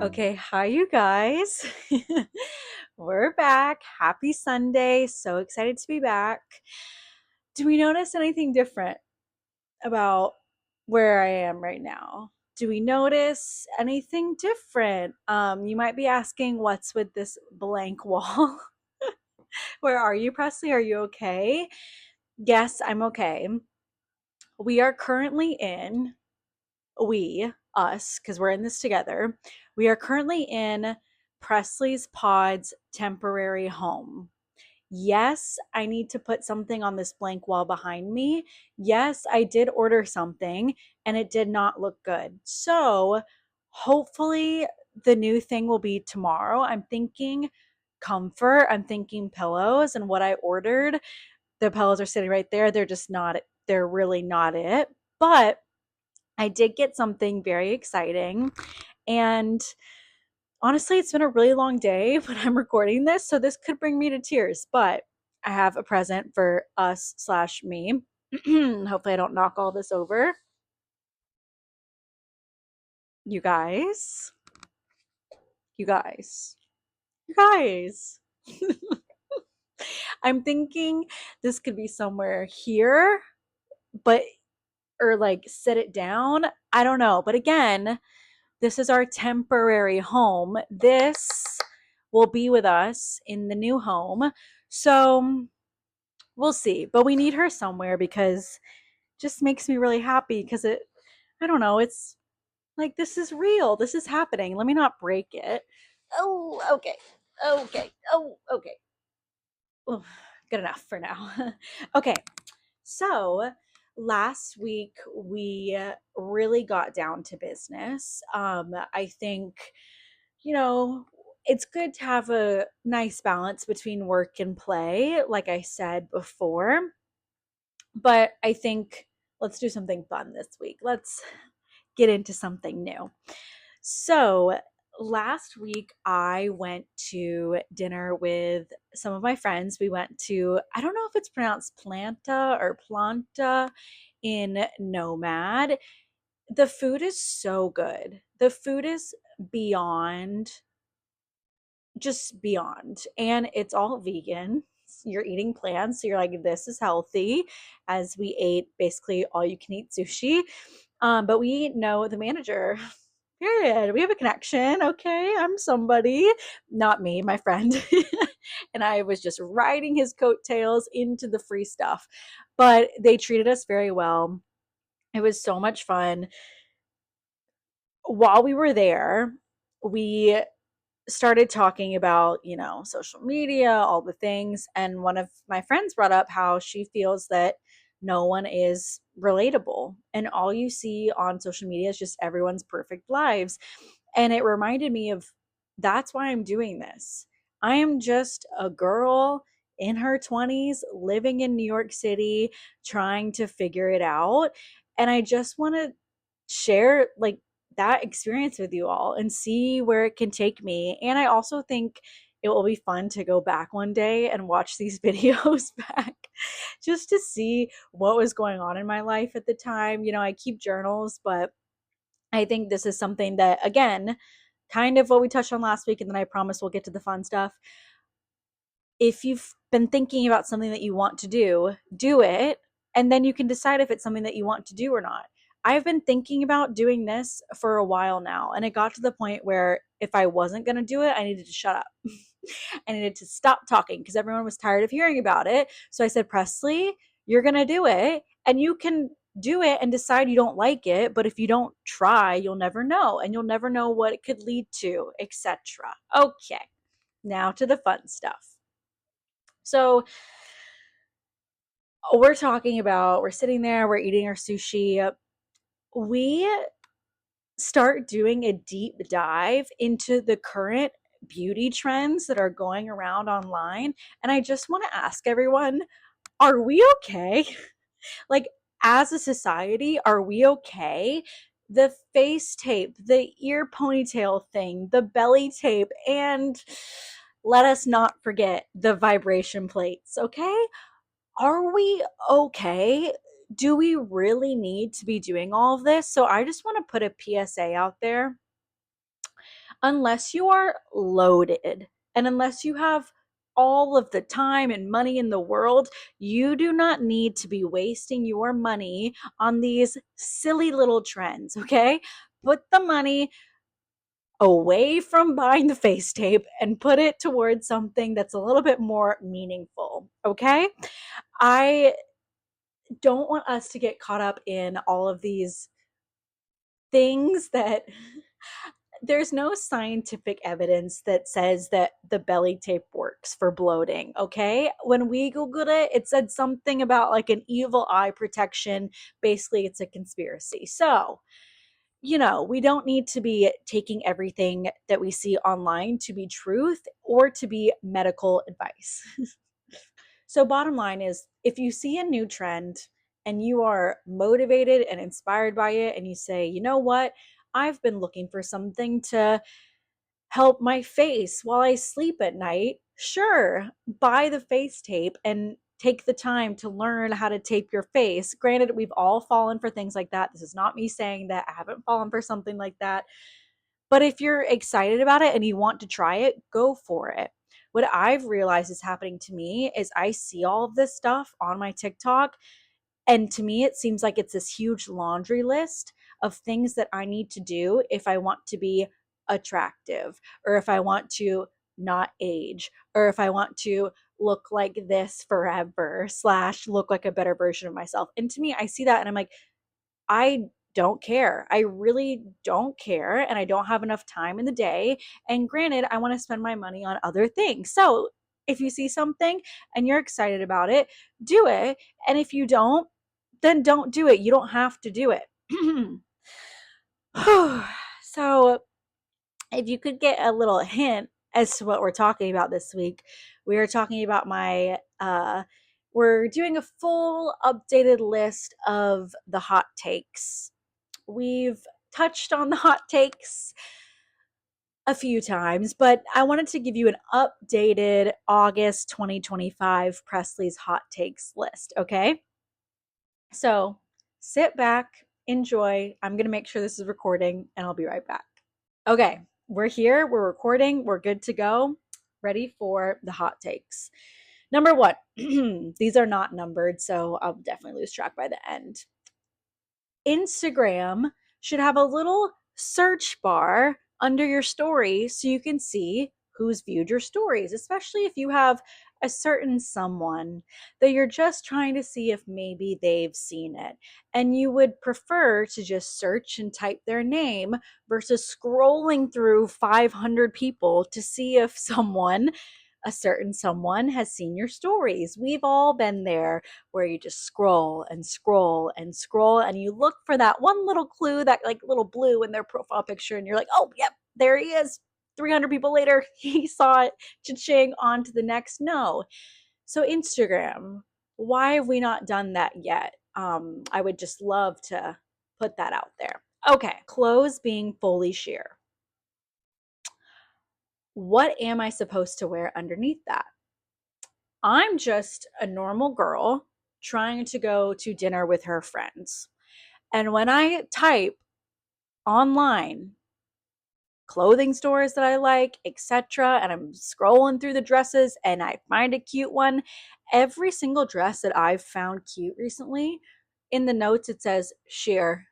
Okay, hi, you guys. We're back. Happy Sunday. So excited to be back. Do we notice anything different about where I am right now? Do we notice anything different? You might be asking, what's with this blank wall? Where are you, Presley? Are you okay? Yes, I'm okay. We are currently in us, because we're in this together, we are currently in Presley's Pod's temporary home. Yes, I need to put something on this blank wall behind me. Yes, I did order something and it did not look good. So hopefully the new thing will be tomorrow. I'm thinking comfort, I'm thinking pillows, and what I ordered, the pillows are sitting right there. They're just not, they're really not it. But I did get something very exciting. And honestly, it's been a really long day when I'm recording this. So this could bring me to tears, but I have a present for us slash me. Hopefully I don't knock all this over. You guys, you guys, you guys. I'm thinking this could be somewhere here, but, or like sit it down. I don't know. But again, this is our temporary home. This will be with us in the new home. So we'll see. But we need her somewhere because it just makes me really happy because I don't know, it's like this is real. This is happening. Let me not break it. Oh, okay. Okay. Oh, okay. Oof, good enough for now. Okay. So last week we really got down to business. I think, you know, it's good to have a nice balance between work and play, like I said before. But I think let's do something fun this week. Let's get into something new. So last week I went to dinner with some of my friends. We went to, I don't know if it's pronounced Planta or Planta in Nomad. The food is so good. The food is beyond, just beyond. And it's all vegan. You're eating plants. So you're like, this is healthy, as we ate basically all you can eat sushi. But we know the manager. Period. We have a connection. Okay. I'm somebody, not me, my friend. And I was just riding his coattails into the free stuff. But they treated us very well. It was so much fun. While we were there, we started talking about, social media, all the things. And one of my friends brought up how she feels that no one is relatable. And all you see on social media is just everyone's perfect lives. And it reminded me of, that's why I'm doing this. I am just a girl in her 20s living in New York City, trying to figure it out. And I just want to share like that experience with you all and see where it can take me. And I also think it will be fun to go back one day and watch these videos back just to see what was going on in my life at the time. I keep journals, but I think this is something that, again, kind of what we touched on last week, and then I promise we'll get to the fun stuff. If you've been thinking about something that you want to do it, and then you can decide if it's something that you want to do or not. I've been thinking about doing this for a while now, and it got to the point where if I wasn't going to do it, I needed to shut up. I needed to stop talking because everyone was tired of hearing about it. So I said, Presley, you're going to do it, and you can do it and decide you don't like it. But if you don't try, you'll never know, and you'll never know what it could lead to, etc. Okay, now to the fun stuff. So we're sitting there, we're eating our sushi. We start doing a deep dive into the current beauty trends that are going around online. And I just want to ask everyone, are we okay? Like, as a society, are we okay? The face tape, the ear ponytail thing, the belly tape, and let us not forget the vibration plates, okay? Are we okay? Do we really need to be doing all of this? So I just want to put a PSA out there. Unless you are loaded and unless you have all of the time and money in the world, you do not need to be wasting your money on these silly little trends, okay? Put the money away from buying the face tape and put it towards something that's a little bit more meaningful, okay? I don't want us to get caught up in all of these things that there's no scientific evidence that says that the belly tape works for bloating, okay? When we Googled it, it said something about like an evil eye protection. Basically, it's a conspiracy. So, we don't need to be taking everything that we see online to be truth or to be medical advice. So, bottom line is if you see a new trend and you are motivated and inspired by it, and you say, you know what, I've been looking for something to help my face while I sleep at night, sure, buy the face tape and take the time to learn how to tape your face. Granted, we've all fallen for things like that. This is not me saying that I haven't fallen for something like that. But if you're excited about it and you want to try it, go for it. What I've realized is happening to me is I see all of this stuff on my TikTok, and to me, it seems like it's this huge laundry list of things that I need to do if I want to be attractive, or if I want to not age, or if I want to look like this forever, slash, look like a better version of myself. And to me, I see that and I'm like, I don't care. I really don't care. And I don't have enough time in the day. And granted, I want to spend my money on other things. So if you see something and you're excited about it, do it. And if you don't, then don't do it. You don't have to do it. So if you could get a little hint as to what we're talking about this week, we are talking about we're doing a full updated list of the hot takes. We've touched on the hot takes a few times, but I wanted to give you an updated August 2025 Presley's hot takes list, okay? So sit back, enjoy. I'm going to make sure this is recording and I'll be right back. Okay, we're here, we're recording, we're good to go. Ready for the hot takes. Number one, these are not numbered, so I'll definitely lose track by the end. Instagram should have a little search bar under your story so you can see who's viewed your stories, especially if you have a certain someone that you're just trying to see if maybe they've seen it. And you would prefer to just search and type their name versus scrolling through 500 people to see if a certain someone has seen your stories. We've all been there where you just scroll and scroll and scroll and you look for that one little clue, that like little blue in their profile picture, and you're like, oh, yep, there he is. 300 people later, he saw it. Cha-ching, on to the next. No. So, Instagram, why have we not done that yet? I would just love to put that out there. Okay, clothes being fully sheer. What am I supposed to wear underneath that? I'm just a normal girl trying to go to dinner with her friends. And when I type online clothing stores that I like, etc., and I'm scrolling through the dresses and I find a cute one, every single dress that I've found cute recently, in the notes it says sheer.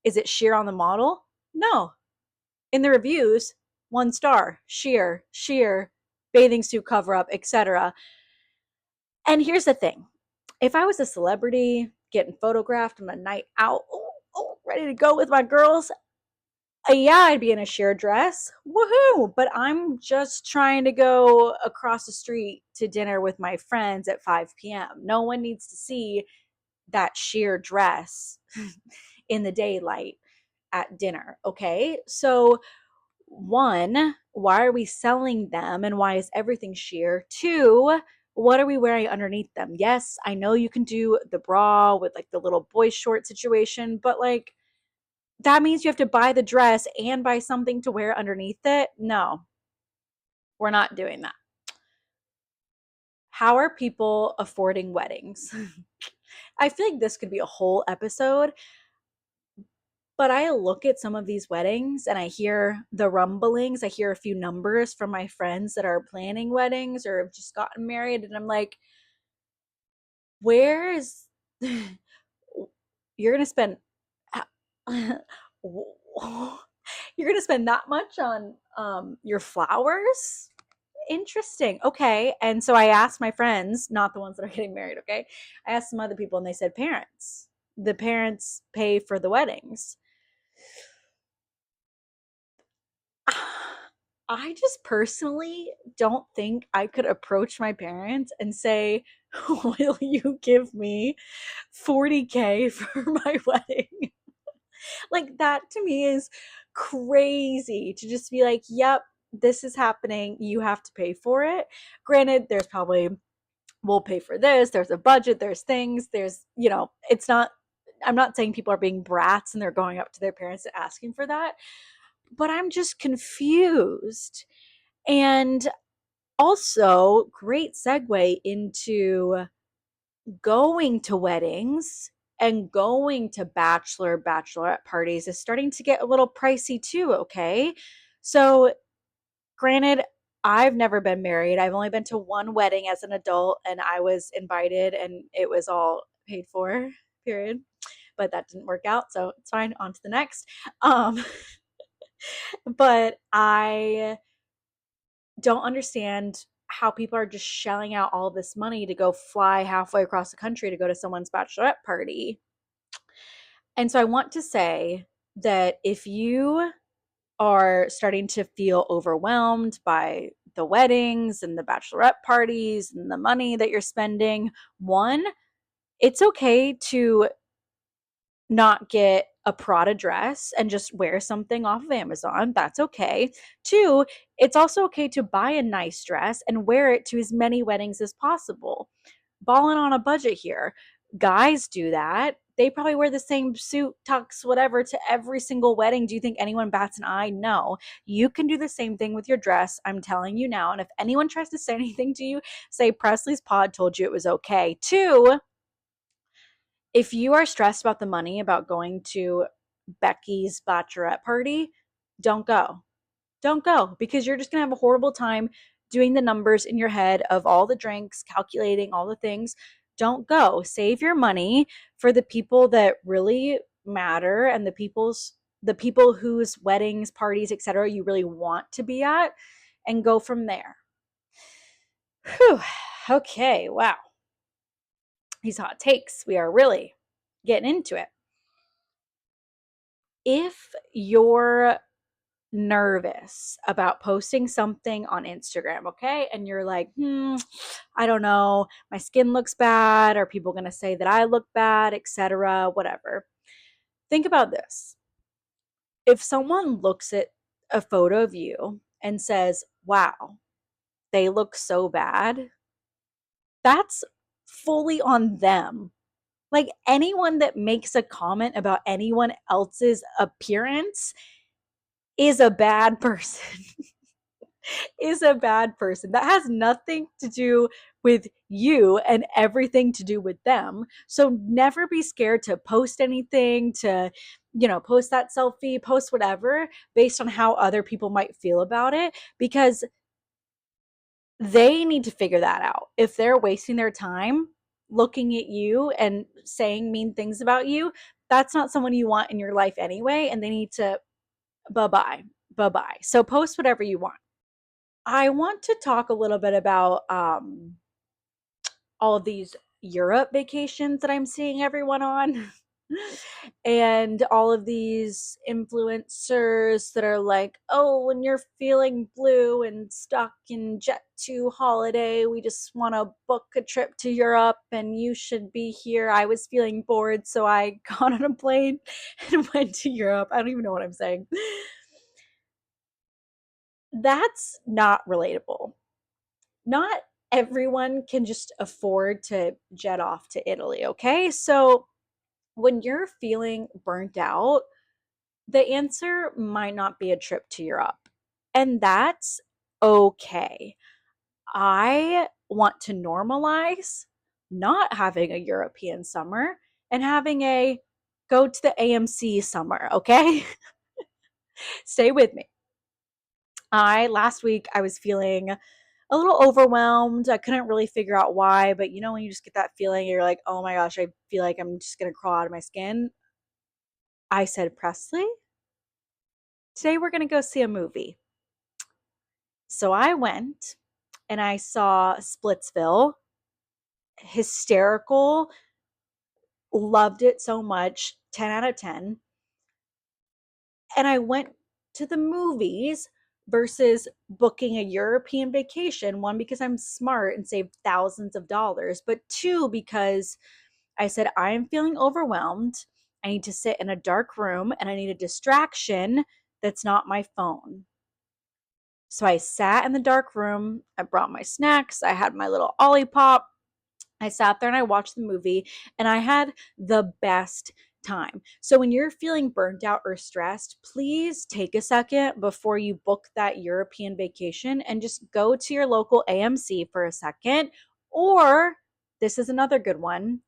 Is it sheer on the model? No. In the reviews, 1 star, sheer, sheer, bathing suit cover up, etc. And here's the thing. If I was a celebrity getting photographed on a night out, ready to go with my girls, yeah, I'd be in a sheer dress. Woohoo! But I'm just trying to go across the street to dinner with my friends at 5 p.m. No one needs to see that sheer dress in the daylight at dinner. Okay. So, one, why are we selling them and why is everything sheer? Two, what are we wearing underneath them? Yes, I know you can do the bra with like the little boy short situation, but like that means you have to buy the dress and buy something to wear underneath it. No, we're not doing that. How are people affording weddings? I feel like this could be a whole episode, But I look at some of these weddings and I hear the rumblings. I hear a few numbers from my friends that are planning weddings or have just gotten married. And I'm like, where is you're going to spend you're going to spend that much on your flowers? Interesting. Okay. And so I asked my friends, not the ones that are getting married, okay? I asked some other people and they said parents. The parents pay for the weddings. I just personally don't think I could approach my parents and say, "Will you give me 40K for my wedding?" Like that to me is crazy to just be like, "Yep, this is happening. You have to pay for it." Granted, there's probably we'll pay for this, there's a budget, there's things, there's, it's not I'm not saying people are being brats and they're going up to their parents and asking for that, but I'm just confused. And also, great segue into going to weddings and going to bachelorette parties is starting to get a little pricey too, okay? So, granted, I've never been married. I've only been to one wedding as an adult and I was invited and it was all paid for, period. But that didn't work out, so it's fine. On to the next. Um but I don't understand how people are just shelling out all this money to go fly halfway across the country to go to someone's bachelorette party. And so I want to say that if you are starting to feel overwhelmed by the weddings and the bachelorette parties and the money that you're spending, one, it's okay to not get a Prada dress and just wear something off of Amazon. That's okay. Two, it's also okay to buy a nice dress and wear it to as many weddings as possible. Balling on a budget here. Guys do that. They probably wear the same suit, tux, whatever to every single wedding. Do you think anyone bats an eye? No. You can do the same thing with your dress. I'm telling you now. And if anyone tries to say anything to you, say Presley's pod told you it was okay. Two, if you are stressed about the money, about going to Becky's bachelorette party, don't go. Don't go because you're just going to have a horrible time doing the numbers in your head of all the drinks, calculating all the things. Don't go. Save your money for the people that really matter and the people whose weddings, parties, etc. you really want to be at and go from there. Whew. Okay, wow. These hot takes. We are really getting into it. If you're nervous about posting something on Instagram, okay? And you're like, I don't know, my skin looks bad. Are people going to say that I look bad, etc., whatever. Think about this. If someone looks at a photo of you and says, wow, they look so bad, that's fully on them. Like anyone that makes a comment about anyone else's appearance is a bad person. Is a bad person. That has nothing to do with you and everything to do with them. So never be scared to post anything, to, post that selfie, post whatever based on how other people might feel about it, because they need to figure that out. If they're wasting their time looking at you and saying mean things about you, that's not someone you want in your life anyway. And they need to, bye bye, bye bye. So post whatever you want. I want to talk a little bit about all of these Europe vacations that I'm seeing everyone on. And all of these influencers that are like, oh, when you're feeling blue and stuck in Jet2 holiday, we just want to book a trip to Europe and you should be here. I was feeling bored, so I got on a plane and went to Europe. I don't even know what I'm saying. That's not relatable. Not everyone can just afford to jet off to Italy, okay? So when you're feeling burnt out, the answer might not be a trip to Europe. And that's okay. I want to normalize not having a European summer and having a go to the AMC somewhere, okay? Stay with me. Last week I was feeling a little overwhelmed. I couldn't really figure out why, but you know when you just get that feeling, you're like, "Oh my gosh, I feel like I'm just going to crawl out of my skin." I said, "Presley, today we're going to go see a movie." So I went and I saw Splitsville. Hysterical, loved it so much, 10 out of 10. And I went to the movies versus booking a European vacation. One, because I'm smart and saved thousands of dollars, but two, because I said, I am feeling overwhelmed. I need to sit in a dark room and I need a distraction that's not my phone. So I sat in the dark room. I brought my snacks. I had my little Olipop. I sat there and I watched the movie and I had the best time. So when you're feeling burnt out or stressed, please take a second before you book that European vacation and just go to your local AMC for a second. Or this is another good one,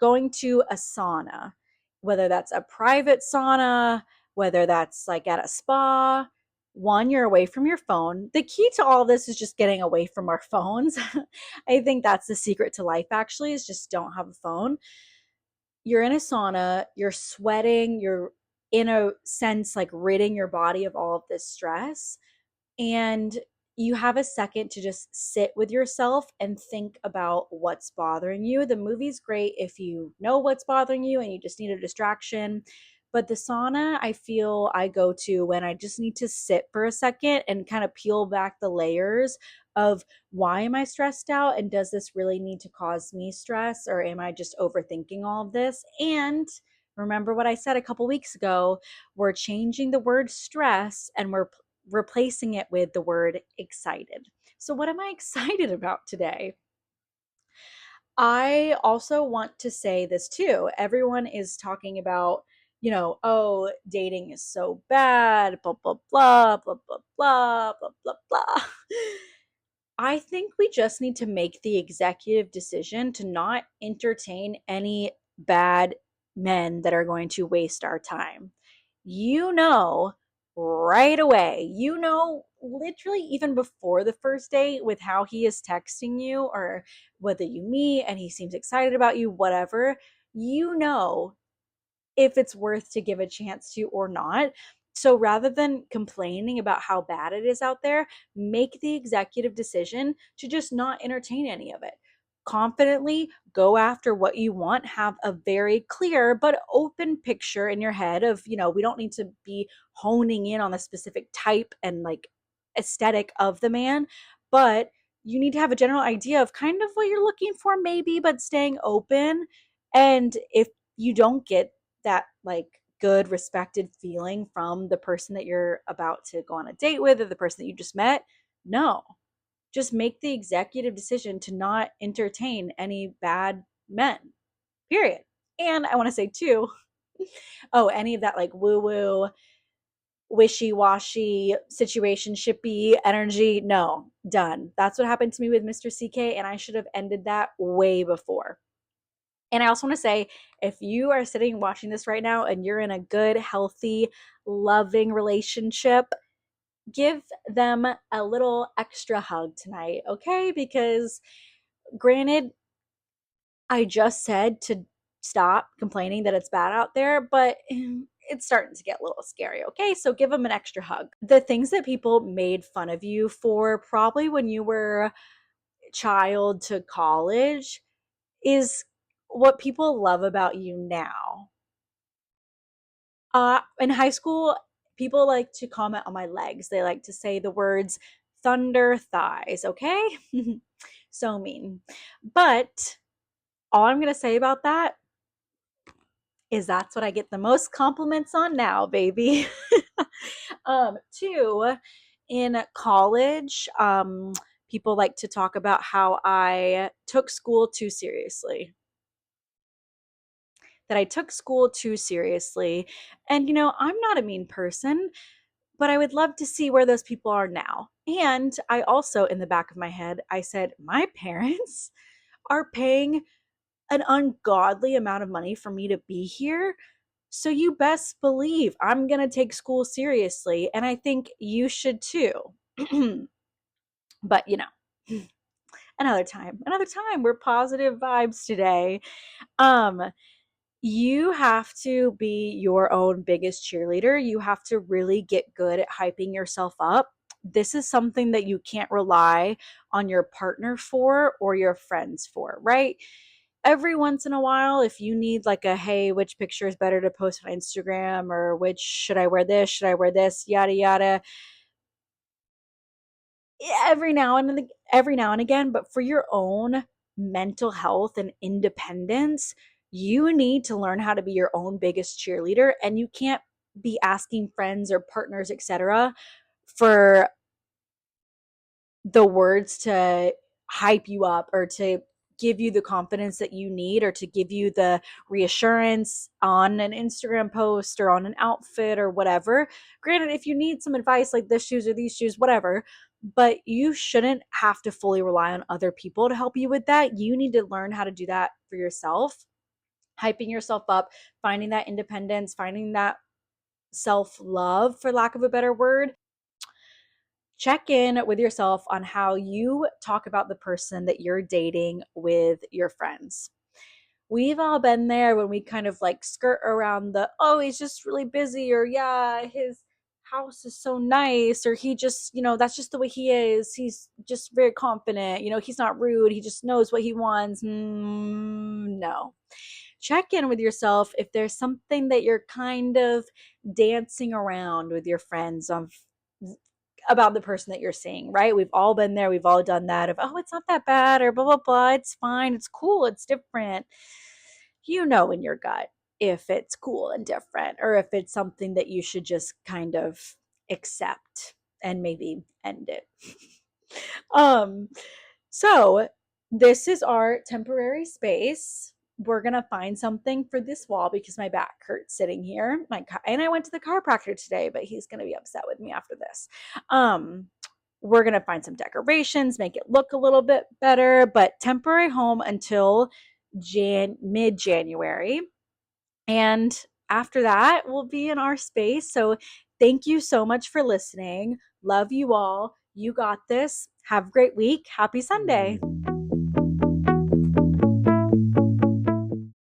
going to a sauna, whether that's a private sauna, whether that's like at a spa. One, you're away from your phone. The key to all this is just getting away from our phones. I think that's the secret to life, actually, is just don't have a phone. You're in a sauna, you're sweating, you're in a sense like ridding your body of all of this stress, and you have a second to just sit with yourself and think about what's bothering you. The movie's great if you know what's bothering you and you just need a distraction. But the sauna, I feel I go to when I just need to sit for a second and kind of peel back the layers of why am I stressed out? And does this really need to cause me stress? Or am I just overthinking all of this? And remember what I said a couple weeks ago, we're changing the word stress and we're replacing it with the word excited. So, what am I excited about today? I also want to say this too. Everyone is talking about, oh, dating is so bad, blah, blah, blah, blah, blah, blah, blah, blah, blah. I think we just need to make the executive decision to not entertain any bad men that are going to waste our time. You know, right away, literally even before the first date with how he is texting you or whether you meet and he seems excited about you, whatever, you know if it's worth to give a chance to or not. So rather than complaining about how bad it is out there, make the executive decision to just not entertain any of it. Confidently go after what you want, have a very clear but open picture in your head of, we don't need to be honing in on the specific type and like aesthetic of the man, but you need to have a general idea of kind of what you're looking for, maybe, but staying open. And if you don't get that like good respected feeling from the person that you're about to go on a date with or the person that you just met, no, just make the executive decision to not entertain any bad men, period. And I want to say too, oh, any of that like woo woo, wishy washy, situation shippy energy, no, done. That's what happened to me with Mr. CK, and I should have ended that way before. And I also want to say, if you are sitting watching this right now and you're in a good, healthy, loving relationship, give them a little extra hug tonight, okay? Because granted, I just said to stop complaining that it's bad out there, but it's starting to get a little scary, okay? So give them an extra hug. The things that people made fun of you for probably when you were child to college is what people love about you now. In high school, people like to comment on my legs. They like to say the words thunder thighs, okay? So mean. But all I'm going to say about that is that's what I get the most compliments on now, baby. Two, in college, people like to talk about how I took school too seriously. That I took school too seriously. And, I'm not a mean person, but I would love to see where those people are now. And I also, in the back of my head, I said, my parents are paying an ungodly amount of money for me to be here. So you best believe I'm going to take school seriously. And I think you should too. But, another time. We're positive vibes today. Um, you have to be your own biggest cheerleader. You have to really get good at hyping yourself up. This is something that you can't rely on your partner for or your friends for, right? Every once in a while, if you need like a hey, which picture is better to post on Instagram, or which should I wear this, should I wear this, yada yada, every now and again, but for your own mental health and independence, you need to learn how to be your own biggest cheerleader, and you can't be asking friends or partners, etc., for the words to hype you up or to give you the confidence that you need or to give you the reassurance on an Instagram post or on an outfit or whatever. Granted, if you need some advice like this shoes or these shoes, whatever, but you shouldn't have to fully rely on other people to help you with that. You need to learn how to do that for yourself, hyping yourself up, finding that independence, finding that self love, for lack of a better word. Check in with yourself on how you talk about the person that you're dating with your friends. We've all been there when we kind of like skirt around the, oh, he's just really busy, or yeah, his house is so nice, or he just, that's just the way he is. He's just very confident. He's not rude. He just knows what he wants. No. Check in with yourself if there's something that you're kind of dancing around with your friends on about the person that you're seeing, right? We've all been there. We've all done that of, oh, it's not that bad, or blah, blah, blah. It's fine. It's cool. It's different. You know in your gut if it's cool and different, or if it's something that you should just kind of accept and maybe end it. um, so this is our temporary space. We're gonna find something for this wall because my back hurts sitting here. And I went to the chiropractor today, but he's gonna be upset with me after this. We're gonna find some decorations, make it look a little bit better, but temporary home until mid-January. And after that, we'll be in our space. So thank you so much for listening. Love you all. You got this. Have a great week. Happy Sunday.